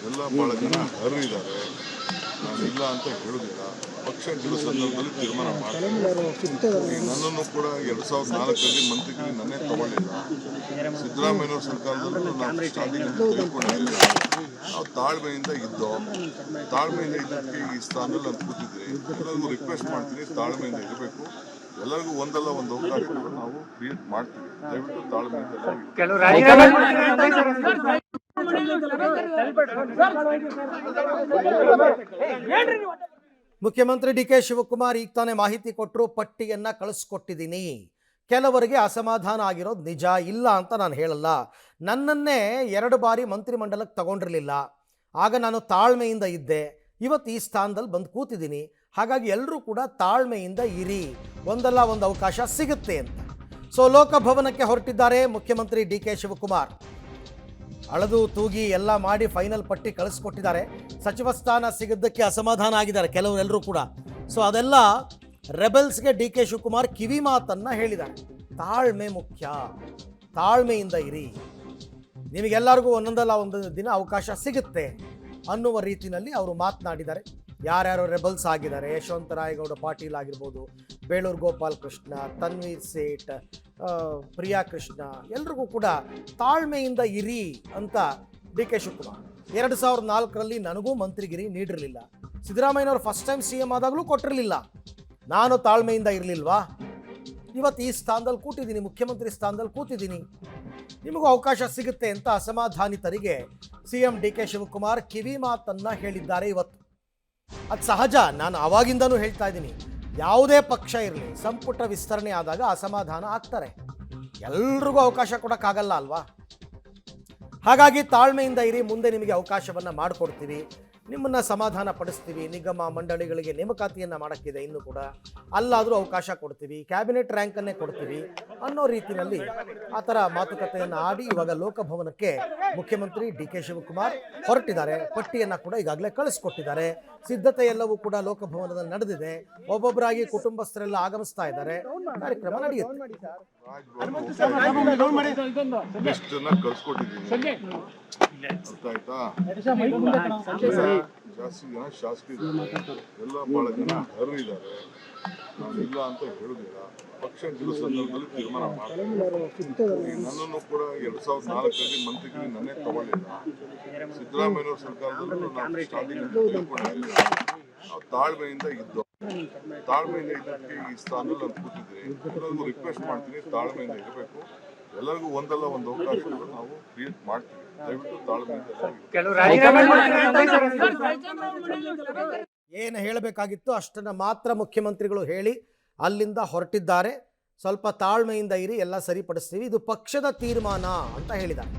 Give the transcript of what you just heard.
ಎಲ್ಲ ಬಹಳ ಜನ ಅರಿವಿದ್ದಾರೆ. ನಾನಿಲ್ಲ ಅಂತ ಹೇಳುದಿಲ್ಲ. ಪಕ್ಷ ಕೆಲವು ಸಂದರ್ಭದಲ್ಲಿ ತೀರ್ಮಾನ ಮಾಡ್ತಾರೆ. ನನ್ನನ್ನು ಕೂಡ 2004ರಲ್ಲಿ ಮಂತ್ರಿಗಿರಿ ನನ್ನೇ ತಗೊಳ್ಳಿಲ್ಲ. ಸಿದ್ದರಾಮಯ್ಯನವ್ರ ಸರ್ಕಾರದಲ್ಲೂ ನಾವು ಸ್ಟಾರ್ಟಿಂಗ್ ಅಂತ ತಿಳ್ಕೊಂಡಿಲ್ಲ. ನಾವು ತಾಳ್ಮೆಯಿಂದ ಇದ್ದಕ್ಕೆ ಈ ಸ್ಥಾನದಲ್ಲಿ ಅಂತ ಕೂತಿದ್ರಿ. ಎಲ್ಲರಿಗೂ ರಿಕ್ವೆಸ್ಟ್ ಮಾಡ್ತೀನಿ, ತಾಳ್ಮೆಯಿಂದ ಇರಬೇಕು. ಎಲ್ಲರಿಗೂ ಒಂದಲ್ಲ ಒಂದು ಅವಕಾಶ ನಾವು ಕ್ರಿಯೇಟ್ ಮಾಡ್ತೀವಿ. ದಯವಿಟ್ಟು ತಾಳ್ಮೆಯಿಂದ ಮುಖ್ಯಮಂತ್ರಿ ಡಿ.ಕೆ. ಶಿವಕುಮಾರ್ ಈಗ ತಾನೇ ಮಾಹಿತಿ ಕೊಟ್ಟರು. ಪಟ್ಟಿಯನ್ನು ಕಳಿಸ್ಕೊಟ್ಟಿದ್ದೀನಿ. ಕೆಲವರಿಗೆ ಅಸಮಾಧಾನ ಆಗಿರೋದು ನಿಜ, ಇಲ್ಲ ಅಂತ ನಾನು ಹೇಳಲ್ಲ. ನನ್ನನ್ನೇ 2 ಬಾರಿ ಮಂತ್ರಿಮಂಡಲಕ್ಕೆ ತಗೊಂಡಿರಲಿಲ್ಲ. ಆಗ ನಾನು ತಾಳ್ಮೆಯಿಂದ ಇದ್ದೆ. ಇವತ್ತು ಈ ಸ್ಥಾನದಲ್ಲಿ ಬಂದು ಕೂತಿದ್ದೀನಿ. ಹಾಗಾಗಿ ಎಲ್ಲರೂ ಕೂಡ ತಾಳ್ಮೆಯಿಂದ ಇರಿ, ಒಂದಲ್ಲ ಒಂದು ಅವಕಾಶ ಸಿಗುತ್ತೆ ಅಂತ. ಸೊ ಲೋಕಭವನಕ್ಕೆ ಹೊರಟಿದ್ದಾರೆ ಮುಖ್ಯಮಂತ್ರಿ ಡಿ.ಕೆ. ಶಿವಕುಮಾರ್. ಅಳದು ತೂಗಿ ಎಲ್ಲ ಮಾಡಿ ಫೈನಲ್ ಪಟ್ಟಿ ಕಳಿಸ್ಕೊಟ್ಟಿದ್ದಾರೆ. ಸಚಿವ ಸ್ಥಾನ ಸಿಗದ್ದಕ್ಕೆ ಅಸಮಾಧಾನ ಆಗಿದ್ದಾರೆ ಕೆಲವರೆಲ್ಲರೂ ಕೂಡ. ಸೊ ಅದೆಲ್ಲ ರೆಬೆಲ್ಸ್ಗೆ ಡಿ.ಕೆ. ಶಿವಕುಮಾರ್ ಕಿವಿ ಮಾತನ್ನು ಹೇಳಿದ್ದಾರೆ. ತಾಳ್ಮೆ ಮುಖ್ಯ, ತಾಳ್ಮೆಯಿಂದ ಇರಿ, ನಿಮಗೆಲ್ಲರಿಗೂ ಒಂದೊಂದಲ್ಲ ಒಂದೊಂದು ದಿನ ಅವಕಾಶ ಸಿಗುತ್ತೆ ಅನ್ನುವ ರೀತಿಯಲ್ಲಿ ಅವರು ಮಾತನಾಡಿದ್ದಾರೆ. ಯಾರ್ಯಾರು ರೆಬಲ್ಸ್ ಆಗಿದ್ದಾರೆ, ಯಶವಂತರಾಯಗೌಡ ಪಾಟೀಲ್ ಆಗಿರ್ಬೋದು, ಬೇಳೂರು ಗೋಪಾಲ್ ಕೃಷ್ಣ, ತನ್ವೀರ್ ಸೇಠ್, ಪ್ರಿಯಾ ಕೃಷ್ಣ, ಎಲ್ರಿಗೂ ಕೂಡ ತಾಳ್ಮೆಯಿಂದ ಇರಿ ಅಂತ ಡಿ.ಕೆ. ಶಿವಕುಮಾರ್. 2004ರಲ್ಲಿ ನನಗೂ ಮಂತ್ರಿಗಿರಿ ನೀಡಿರಲಿಲ್ಲ. ಸಿದ್ದರಾಮಯ್ಯನವರು ಫಸ್ಟ್ ಟೈಮ್ ಸಿ ಎಂ ಆದಾಗಲೂ ಕೊಟ್ಟಿರಲಿಲ್ಲ. ನಾನು ತಾಳ್ಮೆಯಿಂದ ಇರಲಿಲ್ವಾ? ಇವತ್ತು ಈ ಸ್ಥಾನದಲ್ಲಿ ಕೂತಿದ್ದೀನಿ, ಮುಖ್ಯಮಂತ್ರಿ ಸ್ಥಾನದಲ್ಲಿ ಕೂತಿದ್ದೀನಿ, ನಿಮಗೂ ಅವಕಾಶ ಸಿಗುತ್ತೆ ಅಂತ ಅಸಮಾಧಾನಿತರಿಗೆ ಸಿ ಎಂ ಡಿ.ಕೆ. ಶಿವಕುಮಾರ್ ಕಿವಿ ಮಾತನ್ನು ಹೇಳಿದ್ದಾರೆ ಇವತ್ತು. ಅದು ಸಹಜ. ನಾನು ಆವಾಗಿಂದನೂ ಹೇಳ್ತಾ ಇದ್ದೀನಿ, ಯಾವುದೇ ಪಕ್ಷ ಇರಲಿ, ಸಂಪುಟ ವಿಸ್ತರಣೆ ಆದಾಗ ಅಸಮಾಧಾನ ಆಗ್ತಾರೆ. ಎಲ್ರಿಗೂ ಅವಕಾಶ ಕೊಡೋಕ್ಕಾಗಲ್ಲ ಅಲ್ವಾ? ಹಾಗಾಗಿ ತಾಳ್ಮೆಯಿಂದ ಇರಿ, ಮುಂದೆ ನಿಮಗೆ ಅವಕಾಶವನ್ನು ಮಾಡಿಕೊಡ್ತೀವಿ, ನಿಮ್ಮನ್ನು ಸಮಾಧಾನ ಪಡಿಸ್ತೀವಿ. ನಿಗಮ ಮಂಡಳಿಗಳಿಗೆ ನೇಮಕಾತಿಯನ್ನು ಮಾಡೋಕ್ಕಿದೆ ಇನ್ನೂ ಕೂಡ, ಅಲ್ಲಾದರೂ ಅವಕಾಶ ಕೊಡ್ತೀವಿ, ಕ್ಯಾಬಿನೆಟ್ ರ್ಯಾಂಕನ್ನೇ ಕೊಡ್ತೀವಿ ಅನ್ನೋ ರೀತಿಯಲ್ಲಿ ಆ ಥರ ಮಾತುಕತೆಯನ್ನು ಆಡಿ ಇವಾಗ ಲೋಕಭವನಕ್ಕೆ ಮುಖ್ಯಮಂತ್ರಿ ಡಿ.ಕೆ. ಶಿವಕುಮಾರ್ ಹೊರಟಿದ್ದಾರೆ. ಪಟ್ಟಿಯನ್ನು ಕೂಡ ಈಗಾಗಲೇ ಕಳಿಸ್ಕೊಟ್ಟಿದ್ದಾರೆ. ಸಿದ್ಧತೆ ಎಲ್ಲವೂ ಕೂಡ ಲೋಕಭವನದಲ್ಲಿ ನಡೆದಿದೆ. ಒಬ್ಬೊಬ್ಬರಾಗಿ ಕುಟುಂಬಸ್ಥರೆಲ್ಲ ಆಗಮಿಸ್ತಾ ಇದ್ದಾರೆ. ಕಾರ್ಯಕ್ರಮ ನಡೆಯುತ್ತೆ. ಅರ್ಥ ಆಯ್ತಾ? ಜಾಸ್ತಿ ಜನ ಶಾಸಕರಿದ್ದಾರೆ, ಎಲ್ಲ ಬಹಳ ಜನ ಅರಿವಿದ್ದಾರೆ. ನಾನಿಲ್ಲ ಅಂತ ಹೇಳುದಿಲ್ಲ. ಪಕ್ಷ ಕೆಲವು ಸಂದರ್ಭದಲ್ಲಿ ತೀರ್ಮಾನ ಮಾಡ್ತಾರೆ. ನನ್ನನ್ನು ಕೂಡ 2004ರಲ್ಲಿ ಮಂತ್ರಿಗಿರಿ ನನ್ನೇ ತಗೊಳ್ಳಿಲ್ಲ. ಸಿದ್ದರಾಮಯ್ಯನವ್ರ ಸರ್ಕಾರದಲ್ಲೂ ನಾವು ಸ್ಟಾರ್ಟಿಂಗ್ ಅಂತ ತಿಳ್ಕೊಂಡಿಲ್ಲ. ನಾವು ತಾಳ್ಮೆಯಿಂದ ಇದ್ದಕ್ಕೆ ಈ ಸ್ಥಾನದಲ್ಲಿ ಅಂತ ಕೂತಿದ್ರಿ. ಎಲ್ಲರಿಗೂ ರಿಕ್ವೆಸ್ಟ್ ಮಾಡ್ತೀನಿ, ತಾಳ್ಮೆಯಿಂದ ಇರಬೇಕು. ಎಲ್ಲರಿಗೂ ಒಂದಲ್ಲ ಒಂದು ಅವಕಾಶ ನಾವು ಕ್ರಿಯೇಟ್ ಮಾಡ್ತೀವಿ. ದಯವಿಟ್ಟು ತಾಳ್ಮೆಯಿಂದ ಏನು ಹೇಳಬೇಕಾಗಿತ್ತು ಅಷ್ಟನ್ನು ಮಾತ್ರ ಮುಖ್ಯಮಂತ್ರಿಗಳು ಹೇಳಿ ಅಲ್ಲಿಂದ ಹೊರಟಿದ್ದಾರೆ. ಸ್ವಲ್ಪ ತಾಳ್ಮೆಯಿಂದ ಇರಿ, ಎಲ್ಲ ಸರಿಪಡಿಸ್ತೀವಿ, ಇದು ಪಕ್ಷದ ತೀರ್ಮಾನ ಅಂತ ಹೇಳಿದ್ದಾರೆ.